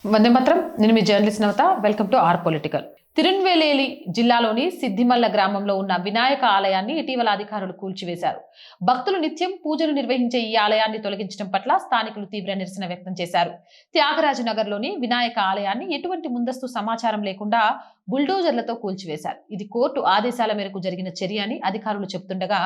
వందే మాత్రం. నేను మీ journalist Navatha. Welcome to R political. Tirunelveli జిల్లాలోని సిద్దిమల్ల గ్రామంలో ఉన్న వినాయక ఆలయాన్ని ఇటీవల అధికారులు కూల్చివేశారు. భక్తులు నిత్యం పూజలు నిర్వహించే ఈ ఆలయాన్ని తొలగించడం పట్ల స్థానికులు తీవ్ర నిరసన వ్యక్తం చేశారు. త్యాగరాజనగర్లోని వినాయక ఆలయాన్ని ఎటువంటి ముందస్తు సమాచారం లేకుండా బుల్డోజర్లతో కూల్చివేశారు. ఇది కోర్టు ఆదేశాల మేరకు జరిగిన చర్య అని అధికారులు చెబుతుండగా,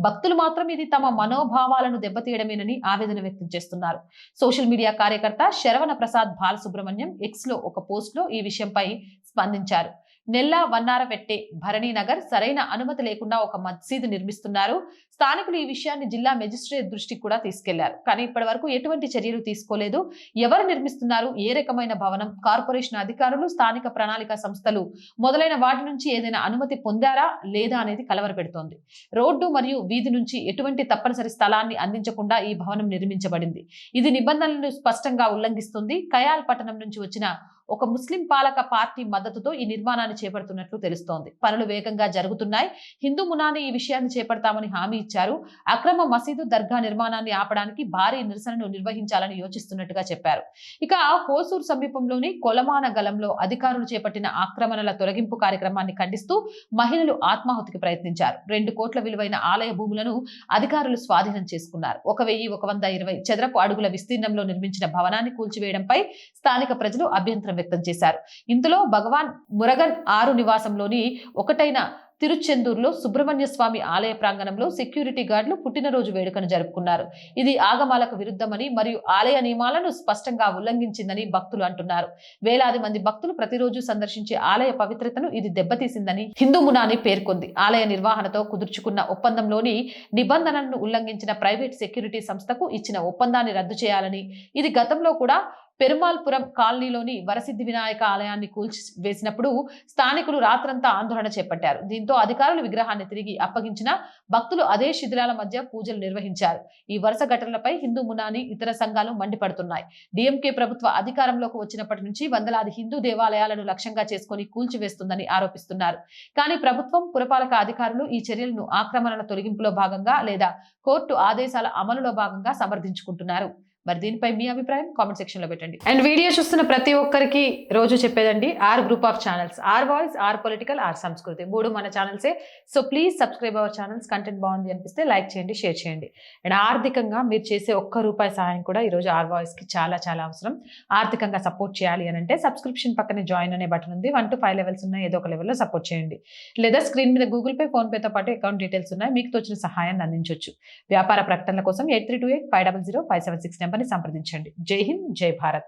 భక్తులు మాత్రం ఇది తమ మనోభావాలను దెబ్బతీయడమేనని ఆవేదన వ్యక్తం చేస్తున్నారు. సోషల్ మీడియా కార్యకర్త శరవణ ప్రసాద్ బాలసుబ్రహ్మణ్యం ఎక్స్ లో ఒక పోస్ట్ లో ఈ విషయంపై స్పందించారు. నెల్లా వన్నారపెట్టే భరణీనగర్ సరైన అనుమతి లేకుండా ఒక మసీదు నిర్మిస్తున్నారు. స్థానికులు ఈ విషయాన్ని జిల్లా మెజిస్ట్రేట్ దృష్టికి కూడా తీసుకెళ్లారు. కానీ ఇప్పటి వరకు ఎటువంటి చర్యలు తీసుకోలేదు. ఎవరు నిర్మిస్తున్నారు, ఏ రకమైన భవనం, కార్పొరేషన్ అధికారులు, స్థానిక ప్రణాళిక సంస్థలు మొదలైన వాటి నుంచి ఏదైనా అనుమతి పొందారా లేదా అనేది కలవరపెడుతోంది. రోడ్డు మరియు వీధి నుంచి ఎటువంటి తప్పనిసరి స్థలాన్ని అందించకుండా ఈ భవనం నిర్మించబడింది. ఇది నిబంధనలను స్పష్టంగా ఉల్లంఘిస్తుంది. కయాల్ పట్టణం నుంచి వచ్చిన ఒక ముస్లిం పాలక పార్టీ మద్దతుతో ఈ నిర్మాణాన్ని చేపడుతున్నట్లు తెలుస్తోంది. పనులు వేగంగా జరుగుతున్నాయి. హిందూ మునాని ఈ విషయాన్ని చేపడతామని హామీ ఇచ్చారు. అక్రమ మసీదు, దర్గా నిర్మాణాన్ని ఆపడానికి భారీ నిరసనను నిర్వహించాలని యోచిస్తున్నట్టుగా చెప్పారు. ఇక హోసూర్ సమీపంలోని కొలమాన గలంలో అధికారులు చేపట్టిన ఆక్రమణల తొలగింపు కార్యక్రమాన్ని ఖండిస్తూ మహిళలు ఆత్మాహుతికి ప్రయత్నించారు. 2 కోట్ల విలువైన ఆలయ భూములను అధికారులు స్వాధీనం చేసుకున్నారు. 1120 చదరపు అడుగుల విస్తీర్ణంలో నిర్మించిన భవనాన్ని కూల్చివేయడంపై స్థానిక ప్రజలు అభ్యంతరం వ్యక్తం చేశారు. ఇందులో భగవాన్ మురగన్ 6 నివాసంలోని ఒకటైన తిరుచెందూరులో సుబ్రహ్మణ్య స్వామి ఆలయ ప్రాంగణంలో సెక్యూరిటీ గార్డులు పుట్టినరోజు వేడుకను జరుపుకున్నారు. ఇది ఆగమాలకు విరుద్ధమని మరియు ఆలయ నియమాలను స్పష్టంగా ఉల్లంఘించిందని భక్తులు అంటున్నారు. వేలాది మంది భక్తులు ప్రతిరోజు సందర్శించే ఆలయ పవిత్రతను ఇది దెబ్బతీసిందని హిందూ మునాని పేర్కొంది. ఆలయ నిర్వహణతో కుదుర్చుకున్న ఒప్పందంలోని నిబంధనలను ఉల్లంఘించిన ప్రైవేట్ సెక్యూరిటీ సంస్థకు ఇచ్చిన ఒప్పందాన్ని రద్దు చేయాలని, ఇది గతంలో కూడా పెరుమాల్పురం కాలనీలోని వరసిద్ధి వినాయక ఆలయాన్ని కూల్చివేసినప్పుడు స్థానికులు రాత్రంతా ఆందోళన చేపట్టారు. దీంతో అధికారులు విగ్రహాన్ని తిరిగి అప్పగించిన భక్తులు అదే శిథిలాల మధ్య పూజలు నిర్వహించారు. ఈ వరుస ఘటనలపై హిందూ మునాని ఇతర సంఘాలు మండిపడుతున్నాయి. డిఎంకే ప్రభుత్వ అధికారంలోకి వచ్చినప్పటి నుంచి వందలాది హిందూ దేవాలయాలను లక్ష్యంగా చేసుకుని కూల్చివేస్తుందని ఆరోపిస్తున్నారు. కానీ ప్రభుత్వం, పురపాలక అధికారులు ఈ చర్యలను ఆక్రమణల తొలగింపులో భాగంగా లేదా కోర్టు ఆదేశాల అమలులో భాగంగా సమర్థించుకుంటున్నారు. మరి దీనిపై మీ అభిప్రాయం కామెంట్ సెక్షన్ లో పెట్టండి. అండ్ వీడియో చూస్తున్న ప్రతి ఒక్కరికి రోజు చెప్పేదండి, R group of channels, R voice, R political, R Sanskriti, 3 మన ఛానల్సే. So please subscribe our channels. Content బాగుంది అనిపిస్తే లైక్ చేయండి, షేర్ చేయండి. అండ్ ఆర్థికంగా మీరు చేసే ₹1 సహాయం కూడా ఈరోజు ఆర్ వాయిస్ కి చాలా చాలా అవసరం. ఆర్థికంగా సపోర్ట్ చేయాలి అని అంటే సబ్స్క్రిప్షన్ పక్కనే జాయిన్ అనే బటన్ ఉంది. 1 to 5 లెవెల్స్ ఉన్నాయి. ఏదో ఒక లెవెల్లో సపోర్ట్ చేయండి. లేదా స్క్రీన్ మీద గూగుల్ పే, ఫోన్ పేతో పాటు అకౌంట్ డీటెయిల్స్ ఉన్నాయి. మీకు తోచిన సహాయాన్ని అందించవచ్చు. వ్యాపార ప్రకటనల కోసం 8328 500 576 నెంబర్ని సంప్రదించండి. జై హింద్, జై భారత్.